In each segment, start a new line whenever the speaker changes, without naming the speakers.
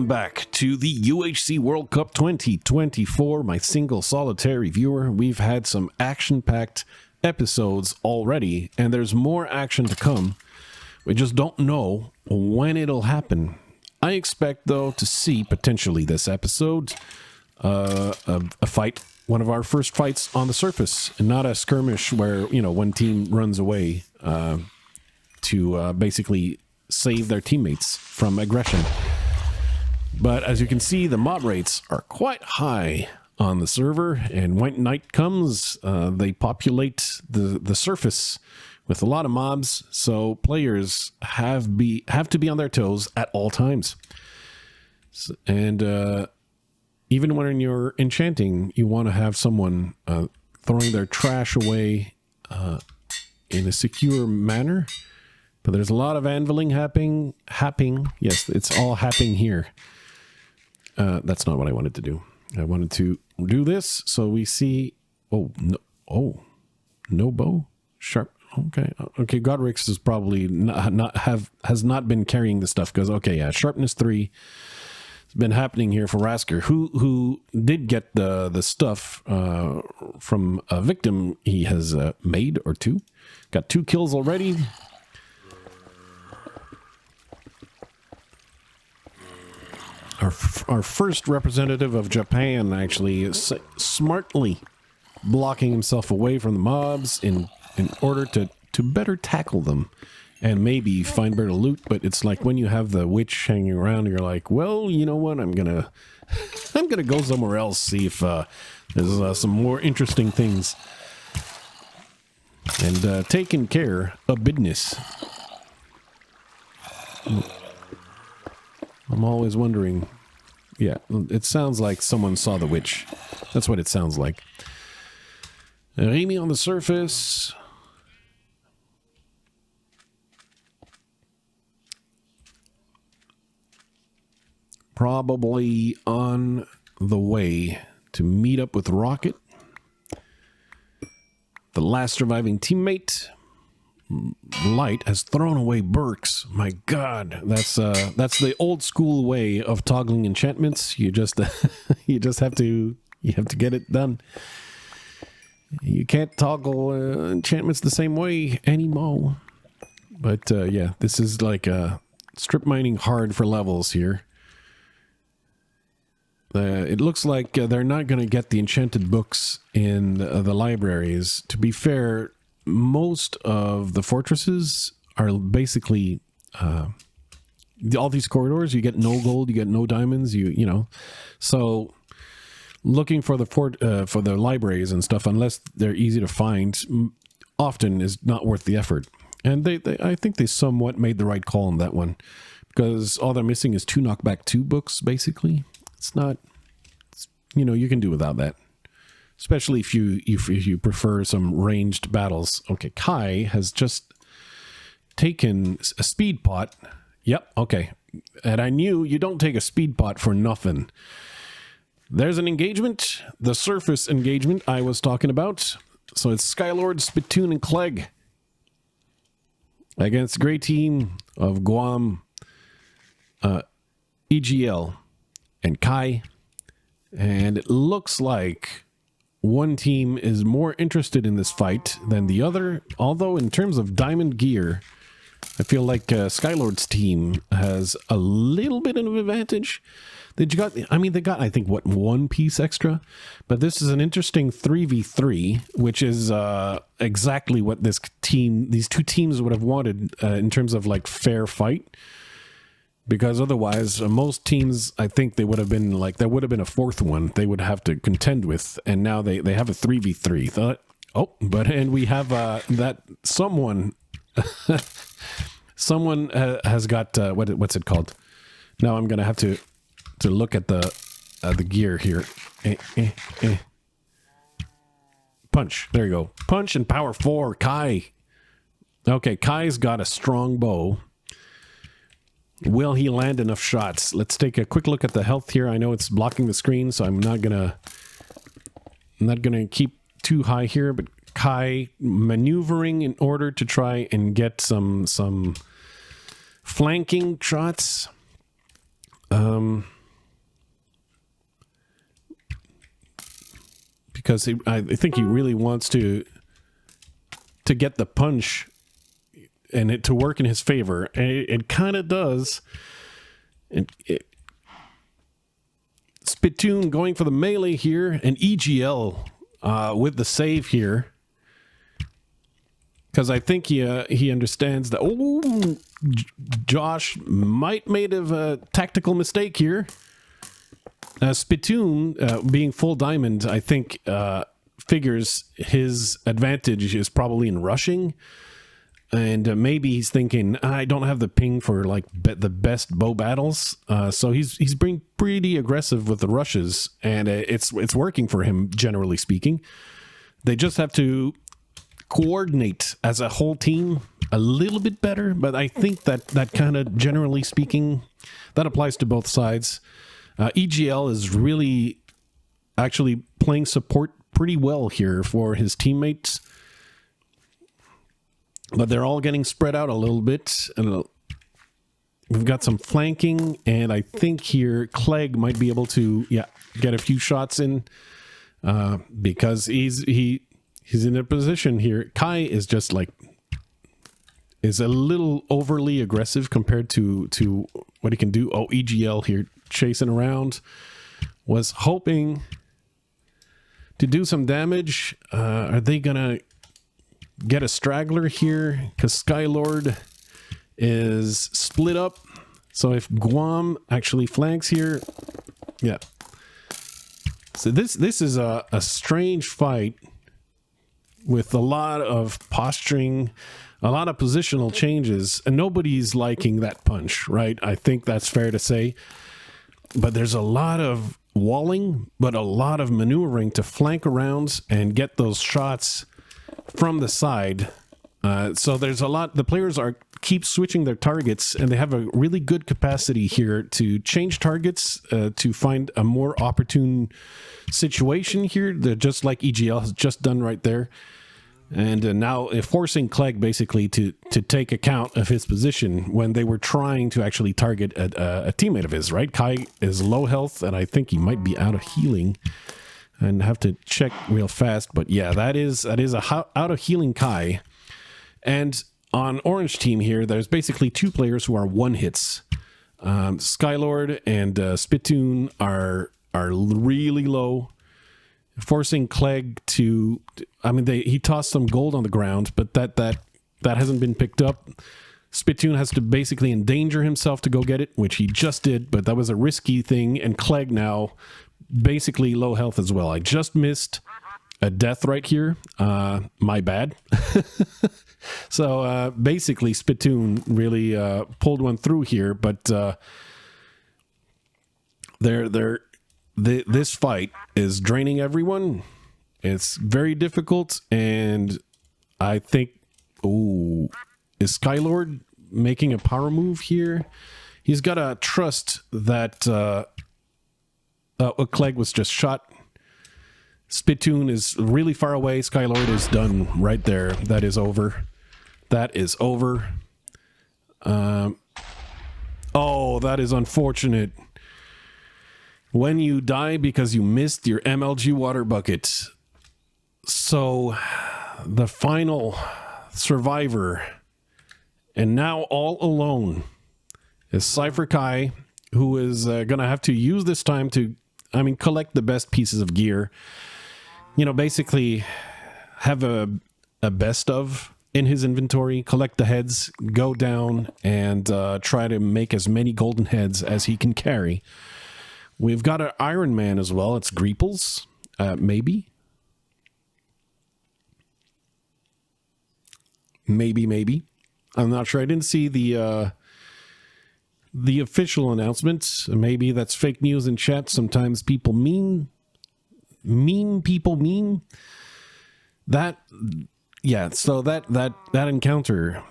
back to the UHC World Cup 2024, my single solitary viewer. We've had some action-packed episodes already, and there's more action to come. We just don't know when it'll happen. I expect, though, to see, potentially this episode, a fight, one of our first fights on the surface, and not a skirmish where, you know, one team runs away to basically save their teammates from aggression. But as you can see, the mob rates are quite high on the server, and when night comes, they populate the surface with a lot of mobs, so players have to be on their toes at all times. And even when you're enchanting, you want to have someone throwing their trash away in a secure manner. But there's a lot of anviling happening. Yes, it's all happening here. That's not what I wanted to do. I wanted to do this so we see. Oh, no bow, sharp. Okay. Godrix is probably has not been carrying the stuff because sharpness 3 has been happening here for Rasker, who did get the stuff from a victim he has made or two. Got 2 kills already. Our first representative of Japan actually is smartly blocking himself away from the mobs in order to better tackle them and maybe find better loot. But it's like when you have the witch hanging around, you're like, well, you know what? I'm gonna go somewhere else, see if there's some more interesting things. And taking care of business. I'm always wondering. Yeah, it sounds like someone saw the witch. That's what it sounds like. Remy on the surface. Probably on the way to meet up with Rocket. The last surviving teammate. Light has thrown away Burks. My God, that's the old school way of toggling enchantments. You just have to get it done. You can't toggle enchantments the same way anymore. But yeah, this is like strip mining hard for levels here. It looks like they're not going to get the enchanted books in the libraries. To be fair, most of the fortresses are basically all these corridors. You get no gold, you get no diamonds. You know, so looking for the libraries and stuff, unless they're easy to find, often is not worth the effort. And I think they somewhat made the right call on that one, because all they're missing is 2 knockback 2 books. Basically, you can do without that. Especially if you prefer some ranged battles. Okay, Kai has just taken a speed pot. Yep, okay. And I knew you don't take a speed pot for nothing. There's an engagement. The surface engagement I was talking about. So it's Skylord, Spittoon, and Clegg against the great team of Guam, EGL, and Kai. And it looks like one team is more interested in this fight than the other, although in terms of diamond gear, I feel like Skylord's team has a little bit of an advantage. They got, I think, 1 piece extra, but this is an interesting 3v3, which is exactly what these 2 teams would have wanted in terms of like fair fight. Because otherwise, most teams, I think they would have been like, there would have been a 4th one they would have to contend with. And now they have a 3v3. And we have that someone has got, what's it called? Now I'm going to have to look at the gear here. Punch. There you go. Punch and power 4. Kai. Okay, Kai's got a strong bow. Will he land enough shots? Let's take a quick look at the health here. I know it's blocking the screen, so I'm not gonna keep too high here, but Kai maneuvering in order to try and get some flanking shots. because I think he really wants to get the punch and it to work in his favor. And it kind of does. Spittoon going for the melee here, and EGL with the save here. Because I think he understands that. Oh, Josh might made a tactical mistake here. Spittoon, being full diamond, I think figures his advantage is probably in rushing. And maybe he's thinking, I don't have the ping for like the best bow battles. So he's being pretty aggressive with the rushes, and it's working for him, generally speaking. They just have to coordinate as a whole team a little bit better, but I think that kind of, generally speaking, that applies to both sides. EGL is really actually playing support pretty well here for his teammates, but they're all getting spread out a little bit. And we've got some flanking, and I think here Clegg might be able to get a few shots in because he's in a position here. Kai is just like is a little overly aggressive compared to what he can do. Oh, EGL here chasing around, was hoping to do some damage. Are they gonna get a straggler here? Because Skylord is split up. So if Guam actually flanks here, yeah. So this is a strange fight with a lot of posturing, a lot of positional changes, and nobody's liking that punch, right? I think that's fair to say. But there's a lot of walling, but a lot of maneuvering to flank around and get those shots from the side. So there's a lot. The players keep switching their targets, and they have a really good capacity here to change targets to find a more opportune situation here. Just like EGL has just done right there. And now forcing Clegg basically to take account of his position when they were trying to actually target a teammate of his, right? Kai is low health, and I think he might be out of healing. And have to check real fast. But yeah, that is a out of healing Kai. And on orange team here, there's basically two players who are one hits. Skylord and Spittoon are really low. Forcing Clegg to, I mean, he tossed some gold on the ground, but that hasn't been picked up. Spittoon has to basically endanger himself to go get it, which he just did, but that was a risky thing. And Clegg now basically low health as well. I just missed a death right here. My bad. So basically Spittoon really pulled one through here, but this fight is draining everyone. It's very difficult, and I think, is Skylord making a power move here? He's got to trust that Clegg was just shot. Spittoon is really far away. Skylord is done right there. That is over. That is over. Oh, that is unfortunate. When you die because you missed your MLG water bucket. So, the final survivor, and now all alone, is Cypher Kai, who is going to have to use this time to, collect the best pieces of gear. Basically have a best of in his inventory, collect the heads, go down, and try to make as many golden heads as he can carry. We've got an Iron Man as well. It's Greeples, maybe. Maybe. I'm not sure. I didn't see the official announcement. Maybe that's fake news in chat. Sometimes people mean that. Yeah. So that encounter,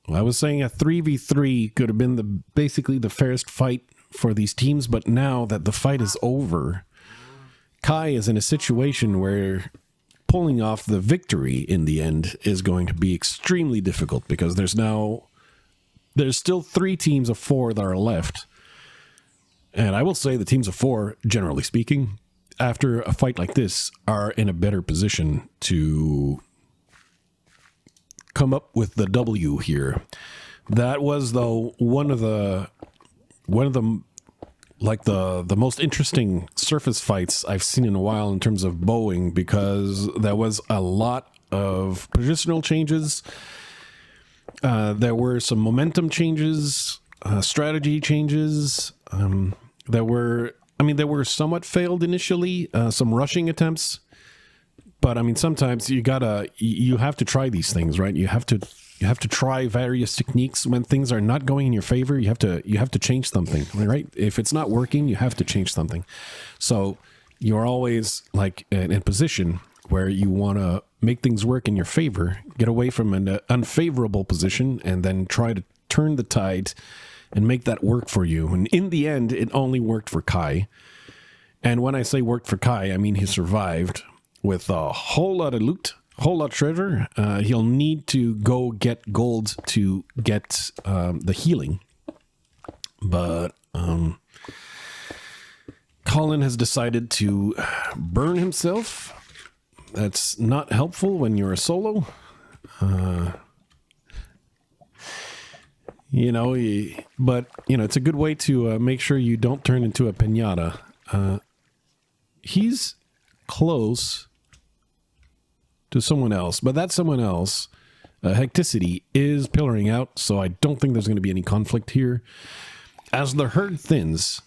I was saying a 3v3 could have been basically the fairest fight for these teams, but now that the fight is over, Kai is in a situation where pulling off the victory in the end is going to be extremely difficult, because there's still 3 teams of 4 that are left. And I will say the teams of 4, generally speaking, after a fight like this, are in a better position to come up with the W here. That was, though, one of the like the most interesting surface fights I've seen in a while in terms of bowing, because there was a lot of positional changes. There were some momentum changes, strategy changes. There were somewhat failed initially, some rushing attempts. But I mean, sometimes you have to try these things, right? You have to try various techniques when things are not going in your favor. You have to change something, right? If it's not working, you have to change something. So you're always like in a position where you want to make things work in your favor, get away from an unfavorable position, and then try to turn the tide and make that work for you. And in the end, it only worked for Kai. And when I say worked for Kai, I mean he survived with a whole lot of loot, whole lot of treasure. He'll need to go get gold to get the healing. But Colin has decided to burn himself. That's not helpful when you're a solo. But it's a good way to make sure you don't turn into a piñata. He's close to someone else, but that someone else, Hecticity, is pillaring out, so I don't think there's going to be any conflict here. As the herd thins,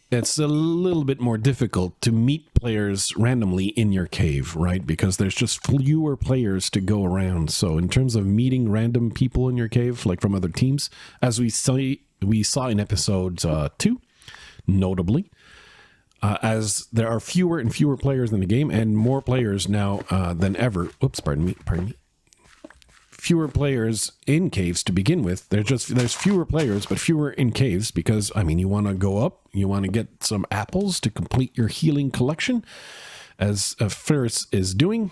it's a little bit more difficult to meet players randomly in your cave, right? Because there's just fewer players to go around. So in terms of meeting random people in your cave, like from other teams, as we saw in episode 2, notably, as there are fewer and fewer players in the game, and more players now than ever. Oops, pardon me. Fewer players in caves to begin with. There's fewer players, but fewer in caves because, I mean, you want to go up, you want to get some apples to complete your healing collection, as Ferris is doing.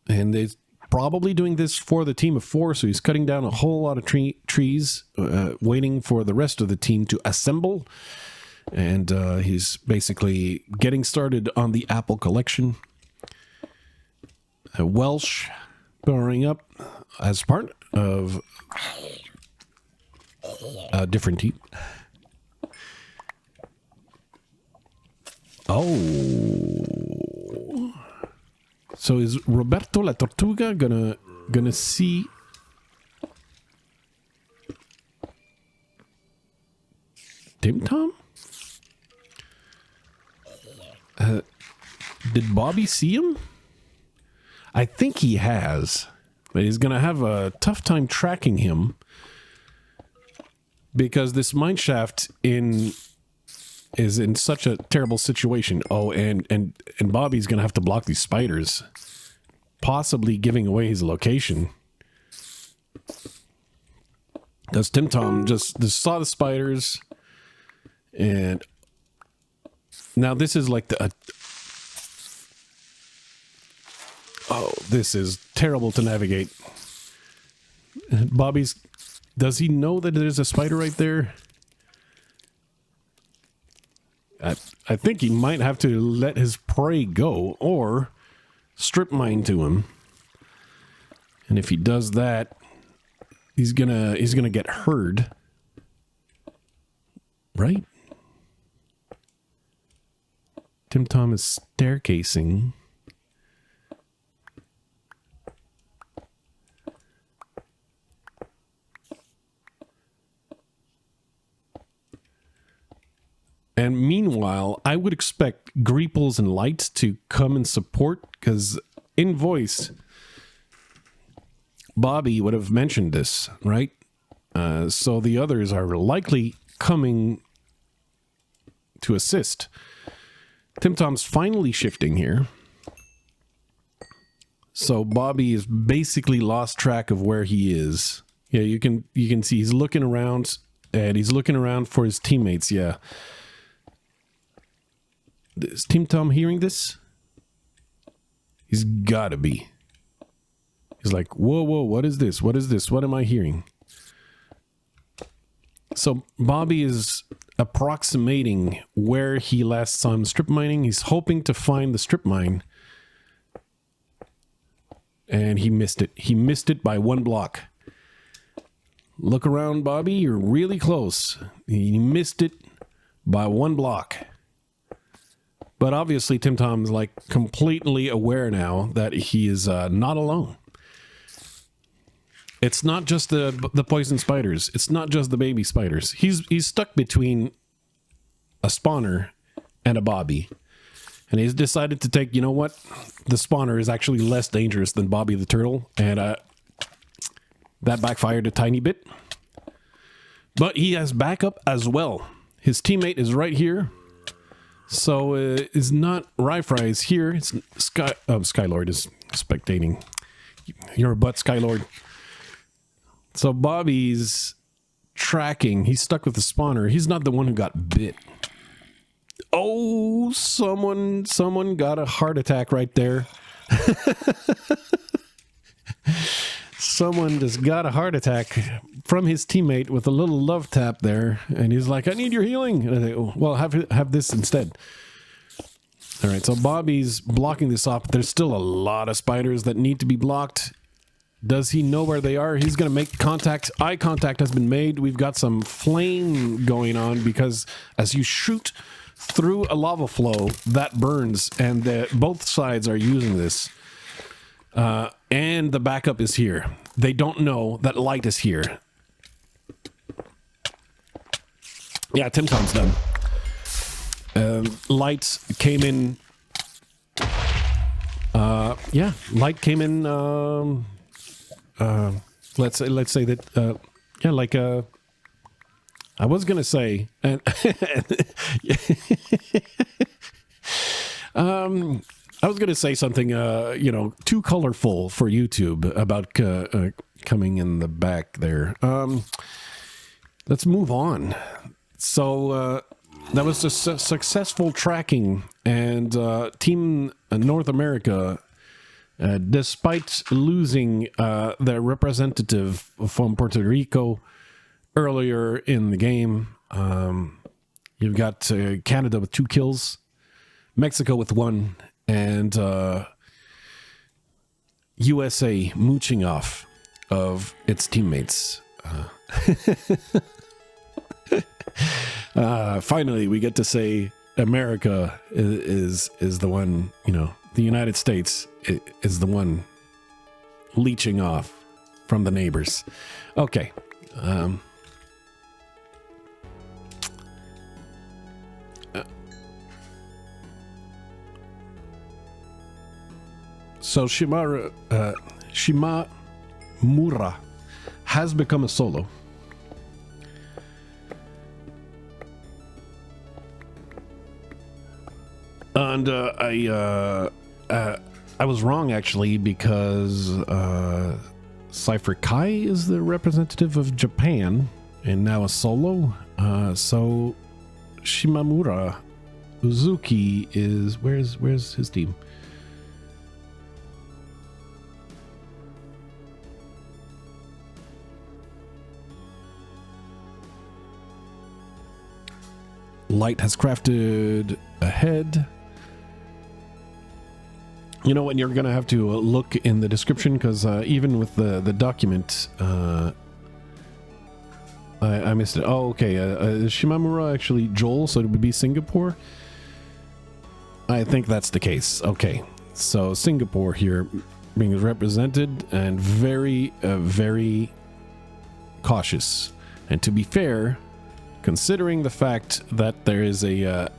And they're probably doing this for the team of 4, so he's cutting down a whole lot of trees, waiting for the rest of the team to assemble. And he's basically getting started on the apple collection. Welsh powering up as part of a different team. Oh. So is Roberto La Tortuga gonna see Tim Tom? Did Bobby see him? I think he has, but he's going to have a tough time tracking him because this mineshaft is in such a terrible situation. Oh, and Bobby's going to have to block these spiders, possibly giving away his location. Because Tim Tom just saw the spiders, and now this is like oh, this is terrible to navigate. Does he know that there's a spider right there? I think he might have to let his prey go or strip mine to him. And if he does that, he's gonna get heard. Right? Tim Tom is staircasing. And meanwhile, I would expect Greeples and Light to come and support, because in voice, Bobby would have mentioned this, right? So the others are likely coming to assist. Tim Tom's finally shifting here. So Bobby is basically lost track of where he is. Yeah, you can see he's looking around, and he's looking around for his teammates, yeah. Is Tim Tom hearing this? He's gotta be. He's like, whoa, what is this? What is this? What am I hearing? So Bobby is approximating where he last saw him strip mining. He's hoping to find the strip mine. And he missed it. He missed it by 1 block. Look around, Bobby. You're really close. He missed it by 1 block. But obviously, Tim Tom's like completely aware now that he is not alone. It's not just the poison spiders. It's not just the baby spiders. He's stuck between a spawner and a Bobby. And he's decided to take, you know what? The spawner is actually less dangerous than Bobby the turtle. And that backfired a tiny bit. But he has backup as well. His teammate is right here. So it's not Rye-Fry is here. It's Skylord is spectating. You're a butt, Skylord. So Bobby's tracking. He's stuck with the spawner. He's not the one who got bit. Oh, someone got a heart attack right there. Someone just got a heart attack from his teammate with a little love tap there. And he's like, I need your healing. And I say, oh, well, have this instead. All right, so Bobby's blocking this off. There's still a lot of spiders that need to be blocked. Does he know where they are? He's going to make contact. Eye contact has been made. We've got some flame going on because as you shoot through a lava flow, that burns, and both sides are using this. And the backup is here. They don't know that light is here. Yeah, Tim Tom's done. Light came in. Yeah, light came in. Let's say that. Yeah, like I was gonna say, and I was gonna say something, you know, too colorful for YouTube about coming in the back there. Let's move on. So that was a successful tracking, and Team North America, despite losing their representative from Puerto Rico earlier in the game, you've got Canada with 2 kills, Mexico with 1, and USA mooching off of its teammates. Finally, we get to say America is the one, you know, the United States is the one leeching off from the neighbors. Okay. So Shimamura has become a solo. And I was wrong actually, because Cypher Kai is the representative of Japan and now a solo. So Shimamura Uzuki is where's his team? Light has crafted a head. You know what? You're going to have to look in the description, because even with the document, I missed it. Oh, okay. Is Shimamura actually Joel, so it would be Singapore? I think that's the case. Okay. So Singapore here being represented, and very, very cautious. And to be fair, considering the fact that there is a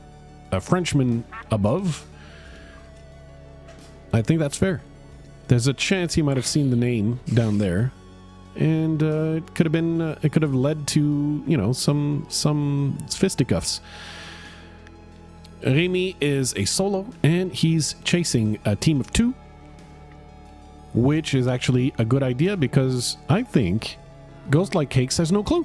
Frenchman above, I think that's fair. There's a chance he might have seen the name down there, and it could have been. It could have led to, you know, some fisticuffs. Remy is a solo, and he's chasing a team of 2, which is actually a good idea, because I think Ghost Like Cakes has no clue.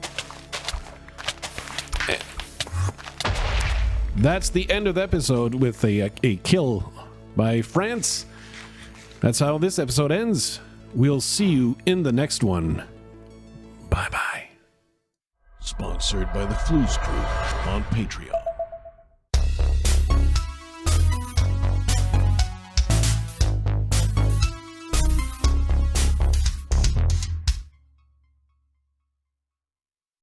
That's the end of the episode with a kill by France. That's how this episode ends. We'll see you in the next one. Bye-bye. Sponsored by the Flues Crew on Patreon.